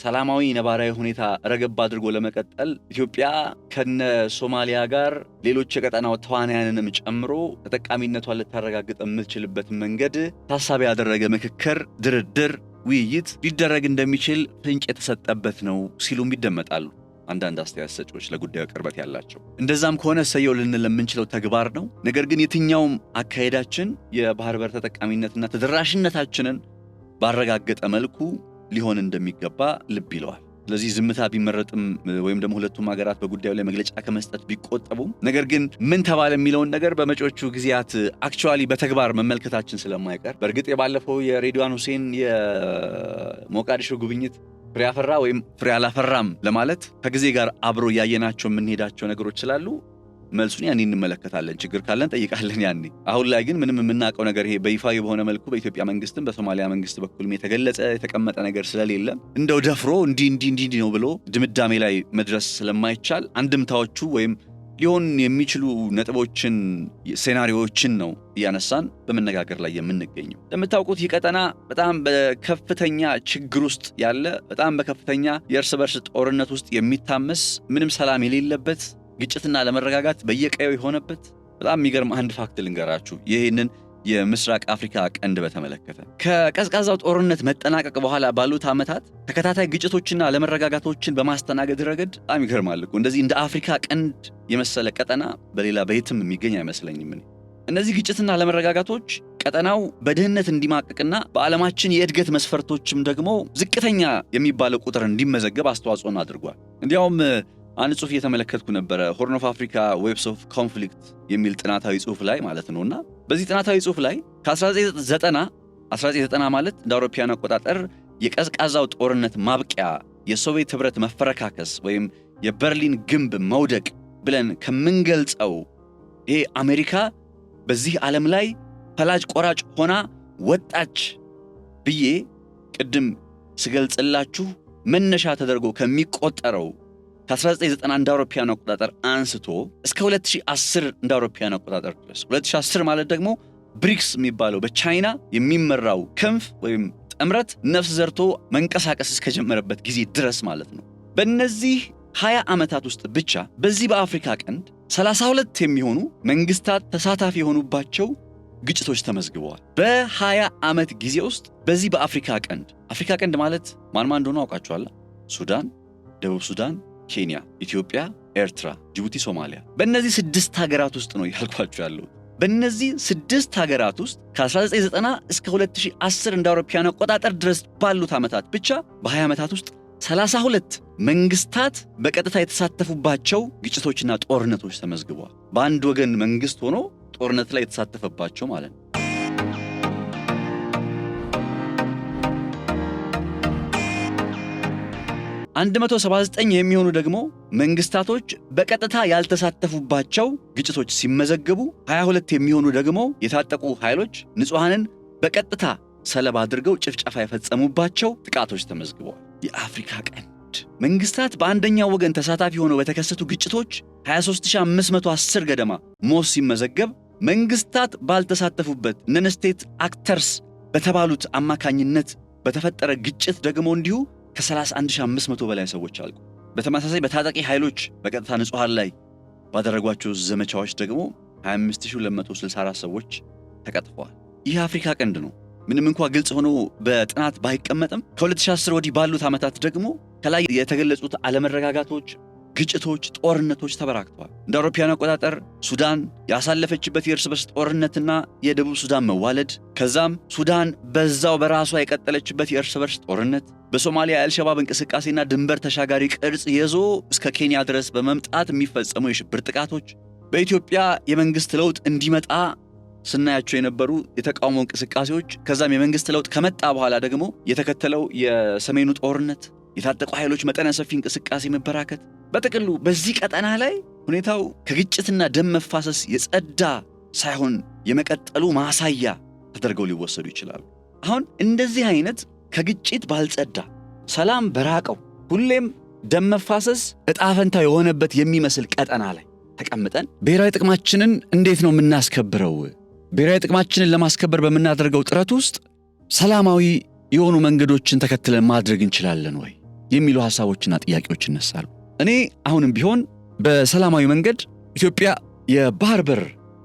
ሰላማዊ ነባራዊ ሁኔታ ረገብ አድርጎ ለመቀጠል ኢትዮጵያ ከነ ሶማሊያ ጋር ሌሎች የቀጠናው ተዋናያንንም ጨምሮ ተጠቃሚነቷን ልታረጋግጥ የምትችልበት መንገድ ታሳቢ ያደረገ ምክክር፣ ድርድር፣ ውይይት ሊደረግ እንደሚችል ፍንጭ የተሰጠበት ነው ሲሉም ይደመጣሉ አንዳንድ አስተያየት ሰጪዎች ለጉዳዩ ቅርበት ያላቸው። እንደዛም ከሆነ ሰየው ልንል የምንችለው ተግባር ነው። ነገር ግን የትኛውም አካሄዳችን የባህር በር ተጠቃሚነትና ተደራሽነታችንን ባረጋገጠ መልኩ ሊሆን እንደሚገባ ልብ ይለዋል። ስለዚህ ዝምታ ቢመረጥም ወይም ደግሞ ሁለቱም ሀገራት በጉዳዩ ላይ መግለጫ ከመስጠት ቢቆጠቡም ነገር ግን ምን ተባለ የሚለውን ነገር በመጪዎቹ ጊዜያት አክቹዋሊ በተግባር መመልከታችን ስለማይቀር በእርግጥ የባለፈው የሬድዋን ሁሴን የሞቃዲሾ ጉብኝት ፍሬ አፈራ ወይም ፍሬ አላፈራም ለማለት ከጊዜ ጋር አብሮ ያየናቸው የምንሄዳቸው ነገሮች ስላሉ መልሱን ያኔ እንመለከታለን። ችግር ካለን ጠይቃለን ያኔ። አሁን ላይ ግን ምንም የምናውቀው ነገር ይሄ በይፋዊ በሆነ መልኩ በኢትዮጵያ መንግስትም በሶማሊያ መንግስት በኩልም የተገለጸ የተቀመጠ ነገር ስለሌለ እንደው ደፍሮ እንዲህ ነው ብሎ ድምዳሜ ላይ መድረስ ስለማይቻል አንድምታዎቹ ወይም ሊሆን የሚችሉ ነጥቦችን ሴናሪዮዎችን ነው እያነሳን በመነጋገር ላይ የምንገኘው። እንደምታውቁት ይህ ቀጠና በጣም በከፍተኛ ችግር ውስጥ ያለ በጣም በከፍተኛ የእርስ በርስ ጦርነት ውስጥ የሚታመስ ምንም ሰላም የሌለበት ግጭትና ለመረጋጋት በየቀየው የሆነበት በጣም የሚገርም አንድ ፋክት ልንገራችሁ። ይህንን የምስራቅ አፍሪካ ቀንድ በተመለከተ ከቀዝቃዛው ጦርነት መጠናቀቅ በኋላ ባሉት ዓመታት ተከታታይ ግጭቶችና ለመረጋጋቶችን በማስተናገድ ረገድ በጣም ይገርማል እኮ እንደዚህ እንደ አፍሪካ ቀንድ የመሰለ ቀጠና በሌላ በየትም የሚገኝ አይመስለኝም። እነዚህ ግጭትና ለመረጋጋቶች ቀጠናው በድህነት እንዲማቀቅና በዓለማችን የእድገት መስፈርቶችም ደግሞ ዝቅተኛ የሚባለው ቁጥር እንዲመዘገብ አስተዋጽኦን አድርጓል። እንዲያውም አንድ ጽሑፍ እየተመለከትኩ ነበረ ሆርን ኦፍ አፍሪካ ዌብስ ኦፍ ኮንፍሊክት የሚል ጥናታዊ ጽሑፍ ላይ ማለት ነውና በዚህ ጥናታዊ ጽሑፍ ላይ ከ1990 ማለት እንደ አውሮፓውያን አቆጣጠር የቀዝቃዛው ጦርነት ማብቂያ፣ የሶቪየት ህብረት መፈረካከስ ወይም የበርሊን ግንብ መውደቅ ብለን ከምንገልጸው ይሄ አሜሪካ በዚህ ዓለም ላይ ፈላጭ ቆራጭ ሆና ወጣች ብዬ ቅድም ስገልጽላችሁ መነሻ ተደርጎ ከሚቆጠረው ከ1990 እንደ አውሮፓውያን አቆጣጠር አንስቶ እስከ 2010 እንደ አውሮፓውያን አቆጣጠር ድረስ 2010 ማለት ደግሞ ብሪክስ የሚባለው በቻይና የሚመራው ክንፍ ወይም ጥምረት ነፍስ ዘርቶ መንቀሳቀስ እስከጀመረበት ጊዜ ድረስ ማለት ነው። በእነዚህ 20 ዓመታት ውስጥ ብቻ በዚህ በአፍሪካ ቀንድ 32 የሚሆኑ መንግስታት ተሳታፊ የሆኑባቸው ግጭቶች ተመዝግበዋል። በ20 ዓመት ጊዜ ውስጥ በዚህ በአፍሪካ ቀንድ ማለት ማን እንደሆነ አውቃችኋል? ሱዳን፣ ደቡብ ሱዳን፣ ኬንያ፣ ኢትዮጵያ፣ ኤርትራ፣ ጅቡቲ፣ ሶማሊያ። በእነዚህ 6 ሀገራት ውስጥ ነው ያልኳችሁ ያለው። በእነዚህ 6 ሀገራት ውስጥ ከ1990 እስከ 2010 እንደ አውሮፓውያን አቆጣጠር ድረስ ባሉት ዓመታት ብቻ በ20 ዓመታት ውስጥ 32 መንግስታት በቀጥታ የተሳተፉባቸው ግጭቶችና ጦርነቶች ተመዝግበዋል። በአንድ ወገን መንግስት ሆኖ ጦርነት ላይ የተሳተፈባቸው ማለት ነው። አንድ 179 የሚሆኑ ደግሞ መንግስታቶች በቀጥታ ያልተሳተፉባቸው ግጭቶች ሲመዘገቡ 22 የሚሆኑ ደግሞ የታጠቁ ኃይሎች ንጹሃንን በቀጥታ ሰለባ አድርገው ጭፍጨፋ የፈጸሙባቸው ጥቃቶች ተመዝግበዋል። የአፍሪካ ቀንድ መንግስታት በአንደኛው ወገን ተሳታፊ ሆነው በተከሰቱ ግጭቶች 23510 ገደማ ሞት ሲመዘገብ መንግስታት ባልተሳተፉበት ነን ስቴት አክተርስ በተባሉት አማካኝነት በተፈጠረ ግጭት ደግሞ እንዲሁ ከ31500 በላይ ሰዎች አልቁ። በተመሳሳይ በታጣቂ ኃይሎች በቀጥታ ንጹሃን ላይ ባደረጓቸው ዘመቻዎች ደግሞ 25264 ሰዎች ተቀጥፈዋል። ይህ አፍሪካ ቀንድ ነው። ምንም እንኳን ግልጽ ሆኖ በጥናት ባይቀመጥም ከ2010 ወዲህ ባሉት ዓመታት ደግሞ ከላይ የተገለጹት አለመረጋጋቶች፣ ግጭቶች፣ ጦርነቶች ተበራክተዋል። እንደ አውሮፓውያን አቆጣጠር ሱዳን ያሳለፈችበት የእርስ በርስ ጦርነትና የደቡብ ሱዳን መዋለድ፣ ከዛም ሱዳን በዛው በራሷ የቀጠለችበት የእርስ በርስ ጦርነት፣ በሶማሊያ የአልሸባብ እንቅስቃሴና ድንበር ተሻጋሪ ቅርጽ ይዞ እስከ ኬንያ ድረስ በመምጣት የሚፈጸሙ የሽብር ጥቃቶች፣ በኢትዮጵያ የመንግስት ለውጥ እንዲመጣ ስናያቸው የነበሩ የተቃውሞ እንቅስቃሴዎች፣ ከዛም የመንግስት ለውጥ ከመጣ በኋላ ደግሞ የተከተለው የሰሜኑ ጦርነት፣ የታጠቁ ኃይሎች መጠነ ሰፊ እንቅስቃሴ መበራከት፣ በጥቅሉ በዚህ ቀጠና ላይ ሁኔታው ከግጭትና ደም መፋሰስ የጸዳ ሳይሆን የመቀጠሉ ማሳያ ተደርገው ሊወሰዱ ይችላሉ። አሁን እንደዚህ አይነት ከግጭት ባልጸዳ ሰላም በራቀው ሁሌም ደም መፋሰስ ዕጣ ፈንታ የሆነበት የሚመስል ቀጠና ላይ ተቀምጠን ብሔራዊ ጥቅማችንን እንዴት ነው የምናስከብረው? ብሔራዊ ጥቅማችንን ለማስከበር በምናደርገው ጥረት ውስጥ ሰላማዊ የሆኑ መንገዶችን ተከትለን ማድረግ እንችላለን ወይ የሚሉ ሐሳቦችና ጥያቄዎች ይነሳሉ። እኔ አሁንም ቢሆን በሰላማዊ መንገድ ኢትዮጵያ የባህር በር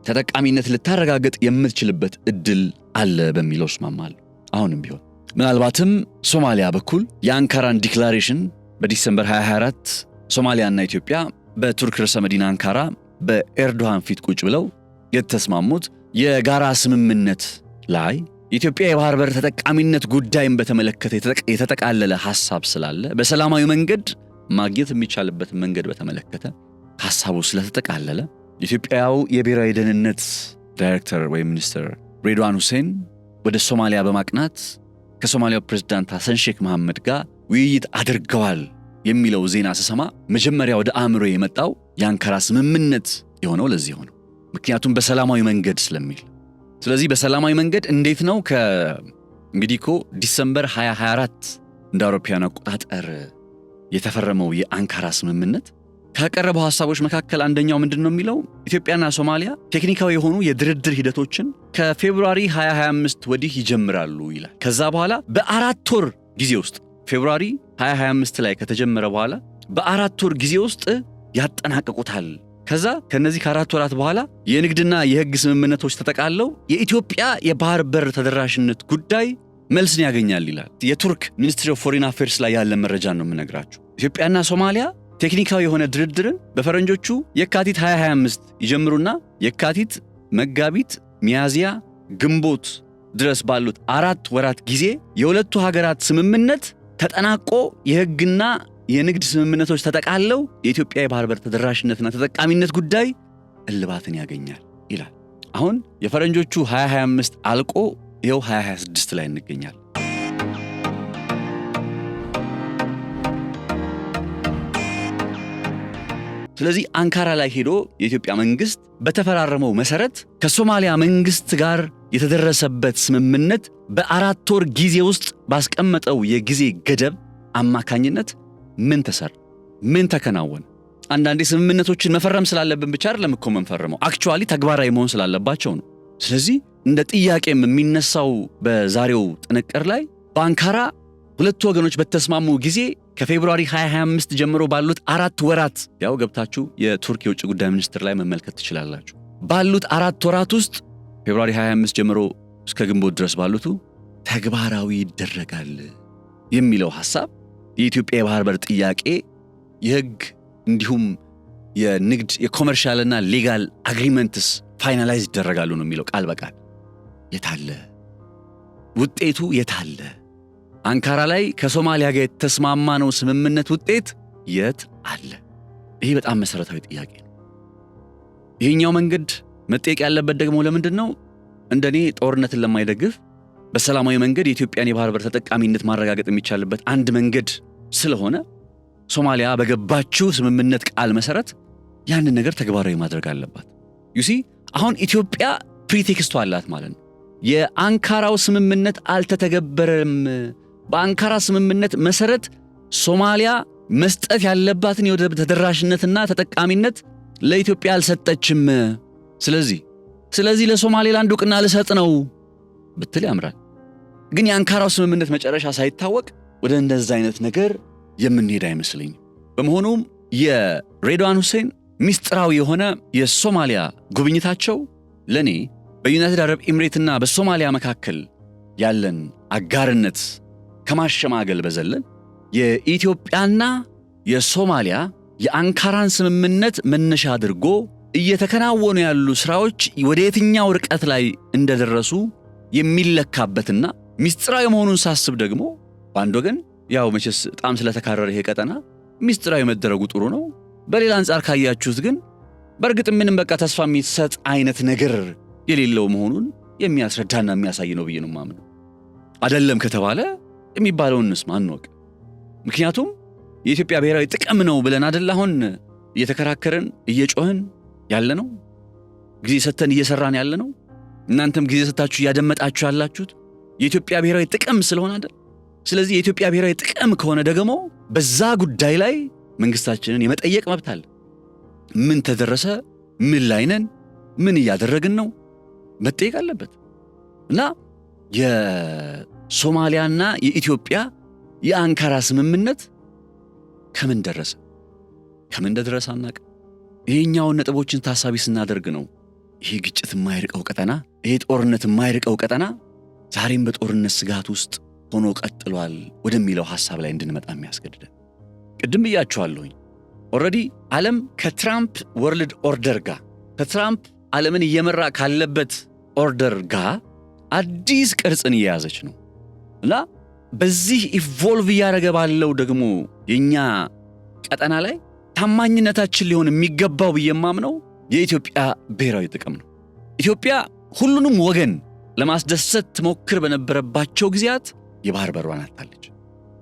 ተጠቃሚነት ልታረጋግጥ የምትችልበት እድል አለ በሚለው እስማማለሁ። አሁንም ቢሆን ምናልባትም ሶማሊያ በኩል የአንካራን ዲክላሬሽን በዲሴምበር 2024 ሶማሊያና ኢትዮጵያ በቱርክ ርዕሰ መዲና አንካራ በኤርዶሃን ፊት ቁጭ ብለው የተስማሙት የጋራ ስምምነት ላይ ኢትዮጵያ የባህር በር ተጠቃሚነት ጉዳይን በተመለከተ የተጠቃለለ ሐሳብ ስላለ በሰላማዊ መንገድ ማግኘት የሚቻልበት መንገድ በተመለከተ ሐሳቡ ስለተጠቃለለ ኢትዮጵያው የብሔራዊ ደህንነት ዳይሬክተር ወይም ሚኒስትር ሬድዋን ሁሴን ወደ ሶማሊያ በማቅናት ከሶማሊያው ፕሬዝዳንት ሐሰን ሼክ መሐመድ ጋር ውይይት አድርገዋል የሚለው ዜና ስሰማ መጀመሪያ ወደ አእምሮ የመጣው የአንካራ ስምምነት የሆነው ለዚህ ሆነ። ምክንያቱም በሰላማዊ መንገድ ስለሚል። ስለዚህ በሰላማዊ መንገድ እንዴት ነው እንግዲህ ዲሴምበር 2024 እንደ አውሮፓውያን አቆጣጠር የተፈረመው የአንካራ ስምምነት ከቀረበው ሐሳቦች መካከል አንደኛው ምንድነው የሚለው ኢትዮጵያና ሶማሊያ ቴክኒካዊ የሆኑ የድርድር ሂደቶችን ከፌብሩዋሪ 2025 ወዲህ ይጀምራሉ ይላል። ከዛ በኋላ በ4 ወር ጊዜ ውስጥ ፌብሩዋሪ 2025 ላይ ከተጀመረ በኋላ በ4 ወር ጊዜ ውስጥ ያጠናቀቁታል። ከዛ ከነዚህ ከ4 ወራት በኋላ የንግድና የሕግ ስምምነቶች ተጠቃለው የኢትዮጵያ የባህር በር ተደራሽነት ጉዳይ መልስን ያገኛል ይላል። የቱርክ ሚኒስትሪ ኦፍ ፎሪን አፌርስ ላይ ያለ መረጃ ነው የምነግራችሁ። ኢትዮጵያና ሶማሊያ ቴክኒካዊ የሆነ ድርድርን በፈረንጆቹ የካቲት 2025 ይጀምሩና የካቲት፣ መጋቢት፣ ሚያዝያ፣ ግንቦት ድረስ ባሉት 4 ወራት ጊዜ የሁለቱ ሀገራት ስምምነት ተጠናቆ የሕግና የንግድ ስምምነቶች ተጠቃለው የኢትዮጵያ የባህር በር ተደራሽነትና ተጠቃሚነት ጉዳይ እልባትን ያገኛል ይላል። አሁን የፈረንጆቹ 2025 አልቆ ይኸው 2026 ላይ እንገኛለን። ስለዚህ አንካራ ላይ ሄዶ የኢትዮጵያ መንግስት በተፈራረመው መሰረት ከሶማሊያ መንግስት ጋር የተደረሰበት ስምምነት በ4 ወር ጊዜ ውስጥ ባስቀመጠው የጊዜ ገደብ አማካኝነት ምን ተሰራ? ምን ተከናወነ? አንዳንዴ ስምምነቶችን መፈረም ስላለብን ብቻ አይደለም እኮ መንፈርመው፣ አክቹዋሊ ተግባራዊ መሆን ስላለባቸው ነው። ስለዚህ እንደ ጥያቄም የሚነሳው በዛሬው ጥንቅር ላይ በአንካራ ሁለቱ ወገኖች በተስማሙ ጊዜ ከፌብሩዋሪ 2025 ጀምሮ ባሉት 4 ወራት ያው ገብታችሁ የቱርክ የውጭ ጉዳይ ሚኒስትር ላይ መመልከት ትችላላችሁ። ባሉት 4 ወራት ውስጥ ፌብሩዋሪ 25 ጀምሮ እስከ ግንቦት ድረስ ባሉት ተግባራዊ ይደረጋል የሚለው ሐሳብ የኢትዮጵያ የባህር በር ጥያቄ የህግ እንዲሁም የንግድ የኮመርሻልና ሌጋል አግሪመንትስ ፋይናላይዝ ይደረጋሉ ነው የሚለው ቃል በቃል። የታለ ውጤቱ? የታለ አንካራ ላይ ከሶማሊያ ጋር የተስማማነው ስምምነት ውጤት የት አለ? ይሄ በጣም መሰረታዊ ጥያቄ ነው። ይሄኛው መንገድ መጠየቅ ያለበት ደግሞ ለምንድን ነው? እንደኔ ጦርነትን ለማይደግፍ በሰላማዊ መንገድ የኢትዮጵያን የባህር በር ተጠቃሚነት ማረጋገጥ የሚቻልበት አንድ መንገድ ስለሆነ ሶማሊያ በገባችው ስምምነት ቃል መሰረት ያንን ነገር ተግባራዊ ማድረግ አለባት። ዩሲ አሁን ኢትዮጵያ ፕሪቴክስቱ አላት ማለት ነው። የአንካራው ስምምነት አልተተገበረም። በአንካራ ስምምነት መሰረት ሶማሊያ መስጠት ያለባትን የወደብ ተደራሽነትና ተጠቃሚነት ለኢትዮጵያ አልሰጠችም። ስለዚህ ለሶማሌላንድ ዕውቅና ልሰጥ ነው ብትል ያምራል። ግን የአንካራው ስምምነት መጨረሻ ሳይታወቅ ወደ እንደዛ አይነት ነገር የምንሄድ አይመስለኝም። በመሆኑም የሬድዋን ሁሴን ሚስጥራዊ የሆነ የሶማሊያ ጉብኝታቸው ለኔ በዩናይትድ አረብ ኤምሬትና በሶማሊያ መካከል ያለን አጋርነት ከማሸማገል በዘለን የኢትዮጵያና የሶማሊያ የአንካራን ስምምነት መነሻ አድርጎ እየተከናወኑ ያሉ ስራዎች ወደ የትኛው ርቀት ላይ እንደደረሱ የሚለካበትና ሚስጥራዊ መሆኑን ሳስብ ደግሞ በአንድ ወገን ያው መቼስ በጣም ስለተካረረ ይሄ ቀጠና ሚስጥራዊ መደረጉ ጥሩ ነው። በሌላ አንጻር ካያችሁት ግን በእርግጥ ምንም በቃ ተስፋ የሚሰጥ አይነት ነገር የሌለው መሆኑን የሚያስረዳና የሚያሳይ ነው ብዬ ነው የማምነው። አይደለም ከተባለ የሚባለውን እንስማ እንወቅ። ምክንያቱም የኢትዮጵያ ብሔራዊ ጥቅም ነው ብለን አይደል አሁን እየተከራከረን እየጮህን ያለ ነው፣ ጊዜ ሰተን እየሰራን ያለ ነው። እናንተም ጊዜ ሰታችሁ እያደመጣችሁ ያላችሁት የኢትዮጵያ ብሔራዊ ጥቅም ስለሆነ አይደል? ስለዚህ የኢትዮጵያ ብሔራዊ ጥቅም ከሆነ ደግሞ በዛ ጉዳይ ላይ መንግስታችንን የመጠየቅ መብት አለ። ምን ተደረሰ? ምን ላይ ነን? ምን እያደረግን ነው? መጠየቅ አለበት። እና የሶማሊያና የኢትዮጵያ የአንካራ ስምምነት ከምን ደረሰ? ከምን እንደደረሰ አናውቅም። ይሄኛውን ነጥቦችን ታሳቢ ስናደርግ ነው ይሄ ግጭት የማይርቀው ቀጠና፣ ይሄ ጦርነት የማይርቀው ቀጠና ዛሬም በጦርነት ስጋት ውስጥ ሆኖ ቀጥሏል ወደሚለው ሐሳብ ላይ እንድንመጣ የሚያስገድደን። ቅድም ብያችኋለሁኝ ኦልሬዲ ዓለም ከትራምፕ ወርልድ ኦርደር ጋር ከትራምፕ ዓለምን እየመራ ካለበት ኦርደር ጋር አዲስ ቅርጽን እየያዘች ነው እና በዚህ ኢቮልቭ እያደረገ ባለው ደግሞ የኛ ቀጠና ላይ ታማኝነታችን ሊሆን የሚገባው ብየማምነው የኢትዮጵያ ብሔራዊ ጥቅም ነው። ኢትዮጵያ ሁሉንም ወገን ለማስደሰት ትሞክር በነበረባቸው ጊዜያት የባህር በሯን አጣለች።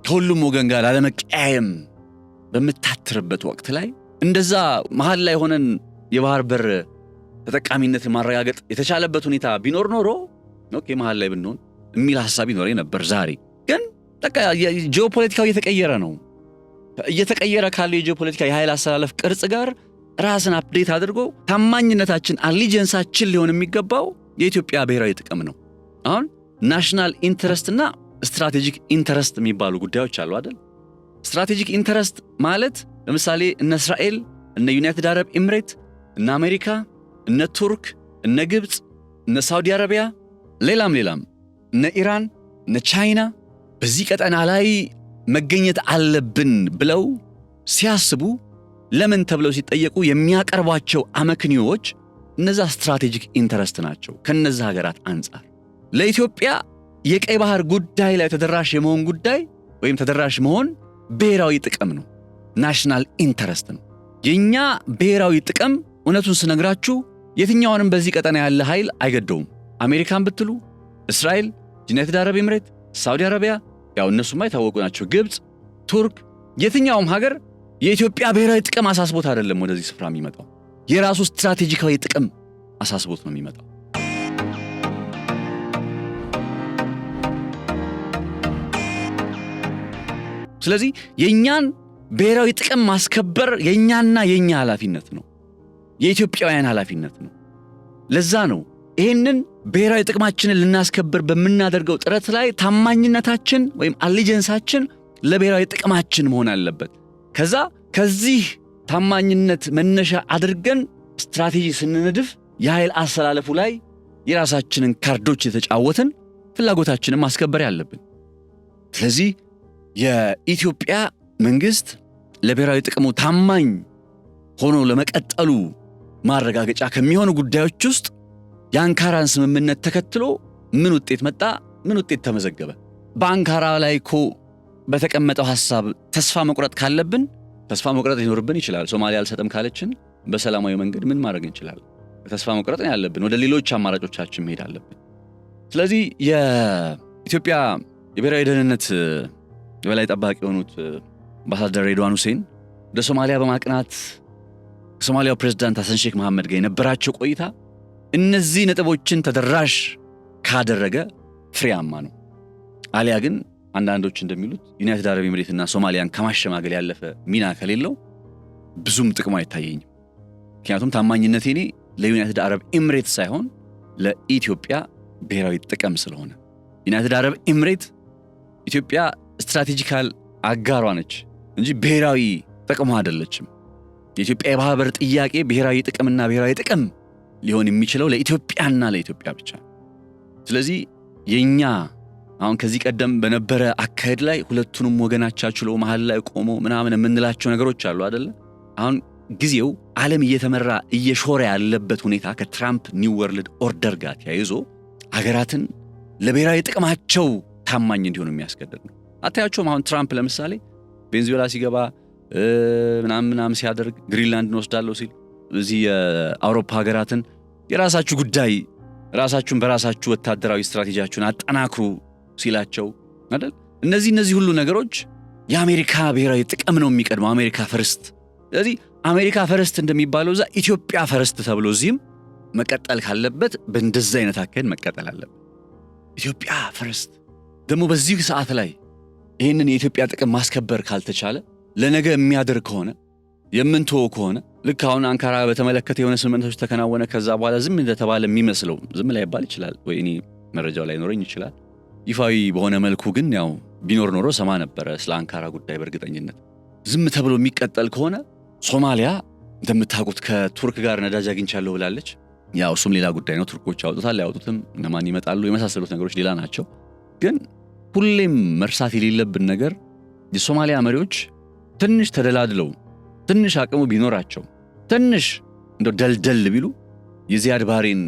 ከሁሉም ወገን ጋር ላለመቀያየም በምታትርበት ወቅት ላይ እንደዛ መሃል ላይ ሆነን የባህር በር ተጠቃሚነትን ማረጋገጥ የተቻለበት ሁኔታ ቢኖር ኖሮ ኦኬ መሃል ላይ ብንሆን የሚል ሐሳብ ይኖር ነበር። ዛሬ ግን በቃ ጂኦፖለቲካው እየተቀየረ ነው። እየተቀየረ ካለው የጂኦፖለቲካ የኃይል አሰላለፍ ቅርጽ ጋር ራስን አፕዴት አድርጎ ታማኝነታችን አሊጀንሳችን ሊሆን የሚገባው የኢትዮጵያ ብሔራዊ ጥቅም ነው። አሁን ናሽናል ኢንተረስትና ስትራቴጂክ ኢንተረስት የሚባሉ ጉዳዮች አሉ አይደል? ስትራቴጂክ ኢንተረስት ማለት ለምሳሌ እነ እስራኤል፣ እነ ዩናይትድ አረብ ኤምሬት፣ እነ አሜሪካ፣ እነ ቱርክ፣ እነ ግብጽ፣ እነ ሳውዲ አረቢያ፣ ሌላም እነ ኢራን፣ እነ ቻይና በዚህ ቀጠና ላይ መገኘት አለብን ብለው ሲያስቡ ለምን ተብለው ሲጠየቁ የሚያቀርቧቸው አመክንዮዎች እነዛ ስትራቴጂክ ኢንተረስት ናቸው። ከነዛ ሀገራት አንጻር ለኢትዮጵያ የቀይ ባህር ጉዳይ ላይ ተደራሽ የመሆን ጉዳይ ወይም ተደራሽ መሆን ብሔራዊ ጥቅም ነው፣ ናሽናል ኢንተረስት ነው። የኛ ብሔራዊ ጥቅም እውነቱን ስነግራችሁ የትኛውንም በዚህ ቀጠና ያለ ኃይል አይገደውም። አሜሪካን ብትሉ፣ እስራኤል፣ ዩናይትድ አረብ ኤምሬት፣ ሳውዲ አረቢያ ያው እነሱማ የታወቁ ናቸው፣ ግብጽ፣ ቱርክ፣ የትኛውም ሀገር የኢትዮጵያ ብሔራዊ ጥቅም አሳስቦት አይደለም ወደዚህ ስፍራ የሚመጣው። የራሱ ስትራቴጂካዊ ጥቅም አሳስቦት ነው የሚመጣው። ስለዚህ የኛን ብሔራዊ ጥቅም ማስከበር የኛና የኛ ኃላፊነት ነው፣ የኢትዮጵያውያን ኃላፊነት ነው። ለዛ ነው ይሄንን ብሔራዊ ጥቅማችንን ልናስከበር በመናደርገው ጥረት ላይ ታማኝነታችን ወይም አሊጀንሳችን ለብሔራዊ ጥቅማችን መሆን አለበት። ከዚህ ታማኝነት መነሻ አድርገን ስትራቴጂ ስንነድፍ የኃይል አሰላለፉ ላይ የራሳችንን ካርዶች የተጫወትን ፍላጎታችንን ማስከበር ያለብን። ስለዚህ የኢትዮጵያ መንግስት ለብሔራዊ ጥቅሙ ታማኝ ሆኖ ለመቀጠሉ ማረጋገጫ ከሚሆኑ ጉዳዮች ውስጥ የአንካራን ስምምነት ተከትሎ ምን ውጤት መጣ? ምን ውጤት ተመዘገበ? በአንካራ ላይ እኮ በተቀመጠው ሐሳብ ተስፋ መቁረጥ ካለብን ተስፋ መቁረጥ ሊኖርብን ይችላል። ሶማሊያ አልሰጠም ካለችን በሰላማዊ መንገድ ምን ማድረግ እንችላለን? ተስፋ መቁረጥ ነው ያለብን። ወደ ሌሎች አማራጮቻችን መሄድ አለብን። ስለዚህ የኢትዮጵያ የብሔራዊ ደህንነት የበላይ ጠባቂ የሆኑት አምባሳደር ሬድዋን ሁሴን ወደ ሶማሊያ በማቅናት ከሶማሊያው ፕሬዝዳንት ሐሰን ሼክ መሐመድ ጋር የነበራቸው ቆይታ እነዚህ ነጥቦችን ተደራሽ ካደረገ ፍሬያማ ነው። አሊያ ግን አንዳንዶች እንደሚሉት ዩናይትድ አረብ ኤሚሬትና ሶማሊያን ከማሸማገል ያለፈ ሚና ከሌለው ብዙም ጥቅሙ አይታየኝም። ምክንያቱም ታማኝነቴ እኔ ለዩናይትድ አረብ ኤሚሬት ሳይሆን ለኢትዮጵያ ብሔራዊ ጥቅም ስለሆነ። ዩናይትድ አረብ ኤሚሬት ኢትዮጵያ ስትራቴጂካል አጋሯ ነች እንጂ ብሔራዊ ጥቅሟ አይደለችም። የኢትዮጵያ የባህር በር ጥያቄ ብሔራዊ ጥቅምና ብሔራዊ ጥቅም ሊሆን የሚችለው ለኢትዮጵያና ለኢትዮጵያ ብቻ። ስለዚህ የኛ አሁን ከዚህ ቀደም በነበረ አካሄድ ላይ ሁለቱንም ወገናቻችሎ መሃል ላይ ቆሞ ምናምን የምንላቸው ነገሮች አሉ አይደለ? አሁን ጊዜው ዓለም እየተመራ እየሾረ ያለበት ሁኔታ ከትራምፕ ኒው ወርልድ ኦርደር ጋር ተያይዞ አገራትን ለብሔራዊ ጥቅማቸው ታማኝ እንዲሆኑ የሚያስገድድ ነው። አታያቸውም? አሁን ትራምፕ ለምሳሌ ቬንዙዌላ ሲገባ ምናምን ሲያደርግ ግሪንላንድን ወስዳለሁ ሲል እዚህ የአውሮፓ ሀገራትን የራሳችሁ ጉዳይ ራሳችሁን በራሳችሁ ወታደራዊ ስትራቴጂያችሁን አጠናክሩ ሲላቸው አይደል? እነዚህ ሁሉ ነገሮች የአሜሪካ ብሔራዊ ጥቅም ነው የሚቀድመው፣ አሜሪካ ፈርስት። ስለዚህ አሜሪካ ፈርስት እንደሚባለው እዛ ኢትዮጵያ ፈርስት ተብሎ እዚህም መቀጠል ካለበት በእንደዚህ አይነት አካሄድ መቀጠል አለበት። ኢትዮጵያ ፈርስት ደግሞ በዚህ ሰዓት ላይ ይህንን የኢትዮጵያ ጥቅም ማስከበር ካልተቻለ ለነገ የሚያደርግ ከሆነ የምንተወው ከሆነ ልክ አሁን አንካራ በተመለከተ የሆነ ስምምነቶች ተከናወነ፣ ከዛ በኋላ ዝም እንደተባለ የሚመስለው ዝም ላይ ይባል ይችላል ወይ እኔ መረጃው ላይ ኖረኝ ይችላል። ይፋዊ በሆነ መልኩ ግን ያው ቢኖር ኖሮ ሰማ ነበረ ስለ አንካራ ጉዳይ። በእርግጠኝነት ዝም ተብሎ የሚቀጠል ከሆነ ሶማሊያ እንደምታውቁት ከቱርክ ጋር ነዳጅ አግኝቻለሁ ብላለች። ያው እሱም ሌላ ጉዳይ ነው። ቱርኮች ያወጡታል ያወጡትም እነማን ይመጣሉ የመሳሰሉት ነገሮች ሌላ ናቸው። ግን ሁሌም መርሳት የሌለብን ነገር የሶማሊያ መሪዎች ትንሽ ተደላድለው ትንሽ አቅሙ ቢኖራቸው ትንሽ እንደው ደልደል ቢሉ የዚያድ ባሬን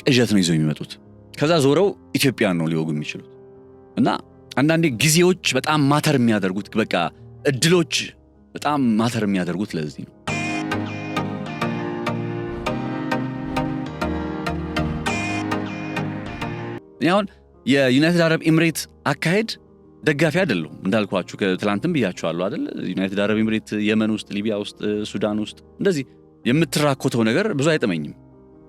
ቅዠት ነው ይዘው የሚመጡት። ከዛ ዞረው ኢትዮጵያን ነው ሊወጉ የሚችሉት። እና አንዳንዴ ጊዜዎች በጣም ማተር የሚያደርጉት በቃ እድሎች በጣም ማተር የሚያደርጉት ለዚህ ነው። አሁን የዩናይትድ አረብ ኤሚሬት አካሄድ ደጋፊ አይደለም እንዳልኳችሁ ከትላንትም ብያችኋለሁ አይደል? ዩናይትድ አረብ ኤሚሬት የመን ውስጥ፣ ሊቢያ ውስጥ፣ ሱዳን ውስጥ እንደዚህ የምትራኮተው ነገር ብዙ አይጠመኝም።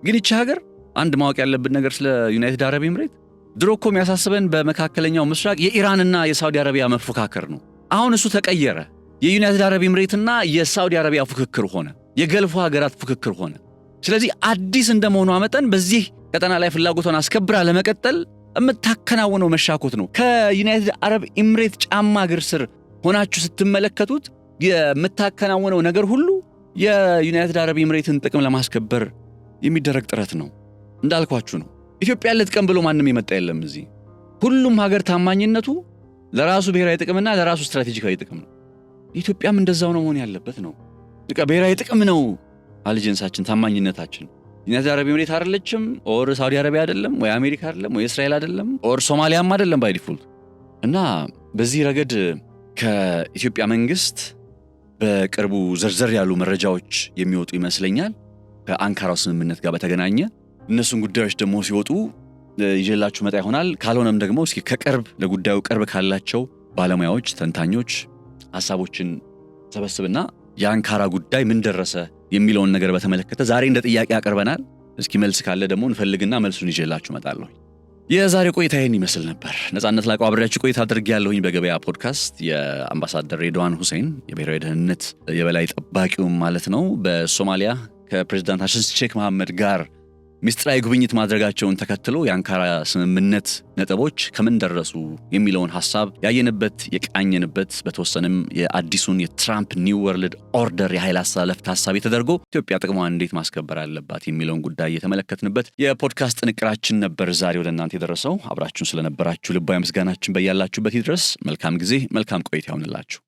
ግን ይቺ ሀገር አንድ ማወቅ ያለብን ነገር ስለ ዩናይትድ አረብ ኤሚሬት ድሮ እኮ የሚያሳስበን በመካከለኛው ምስራቅ የኢራንና የሳውዲ አረቢያ መፎካከር ነው። አሁን እሱ ተቀየረ። የዩናይትድ አረብ ኤሚሬትና የሳውዲ አረቢያ ፉክክር ሆነ፣ የገልፉ ሀገራት ፉክክር ሆነ። ስለዚህ አዲስ እንደመሆኗ መጠን በዚህ ቀጠና ላይ ፍላጎቷን አስከብራ ለመቀጠል የምታከናውነው መሻኮት ነው። ከዩናይትድ አረብ ኤሚሬት ጫማ እግር ስር ሆናችሁ ስትመለከቱት የምታከናውነው ነገር ሁሉ የዩናይትድ አረብ ኤሚሬትን ጥቅም ለማስከበር የሚደረግ ጥረት ነው። እንዳልኳችሁ ነው። ኢትዮጵያ ለጥቀም ብሎ ማንም የመጣ የለም እዚህ። ሁሉም ሀገር ታማኝነቱ ለራሱ ብሔራዊ ጥቅምና ለራሱ ስትራቴጂካዊ ጥቅም ነው። ኢትዮጵያም እንደዛው ነው መሆን ያለበት ነው። በቃ ብሔራዊ ጥቅም ነው አልጀንሳችን፣ ታማኝነታችን። ዩናይትድ አረብ ኤሚሬት አይደለችም፣ ኦር ሳውዲ አረቢያ አይደለም፣ ወይ አሜሪካ አይደለም፣ ወይ እስራኤል አይደለም፣ ኦር ሶማሊያም አይደለም ባይ ዲፎልት። እና በዚህ ረገድ ከኢትዮጵያ መንግስት በቅርቡ ዘርዘር ያሉ መረጃዎች የሚወጡ ይመስለኛል ከአንካራው ስምምነት ጋር በተገናኘ። እነሱን ጉዳዮች ደግሞ ሲወጡ ይዤላችሁ መጣ ይሆናል። ካልሆነም ደግሞ እስኪ ከቅርብ ለጉዳዩ ቅርብ ካላቸው ባለሙያዎች፣ ተንታኞች ሐሳቦችን ሰበስብና የአንካራ ጉዳይ ምን ደረሰ የሚለውን ነገር በተመለከተ ዛሬ እንደ ጥያቄ አቀርበናል። እስኪ መልስ ካለ ደግሞ እንፈልግና መልሱን ይዤላችሁ እመጣለሁ። የዛሬ ቆይታ ይሄን ይመስል ነበር። ነጻነት ላቀው አብሬያችሁ ቆይታ አድርጌያለሁኝ በገበያ ፖድካስት። የአምባሳደር ሬድዋን ሁሴን የብሔራዊ ደህንነት የበላይ ጠባቂው ማለት ነው በሶማሊያ ከፕሬዝዳንት ሐሰን ሼክ መሐመድ ጋር ሚስጥራዊ ጉብኝት ማድረጋቸውን ተከትሎ የአንካራ ስምምነት ነጥቦች ከምን ደረሱ የሚለውን ሐሳብ ያየንበት የቃኘንበት በተወሰነም የአዲሱን የትራምፕ ኒው ወርልድ ኦርደር የኃይል አሰላለፍ ታሳቢ ተደርጎ ኢትዮጵያ ጥቅሟን እንዴት ማስከበር አለባት የሚለውን ጉዳይ የተመለከትንበት የፖድካስት ጥንቅራችን ነበር ዛሬ ወደ እናንተ የደረሰው። አብራችሁን ስለነበራችሁ ልባዊ ምስጋናችን በያላችሁበት ይድረስ። መልካም ጊዜ፣ መልካም ቆይታ ይሁንላችሁ።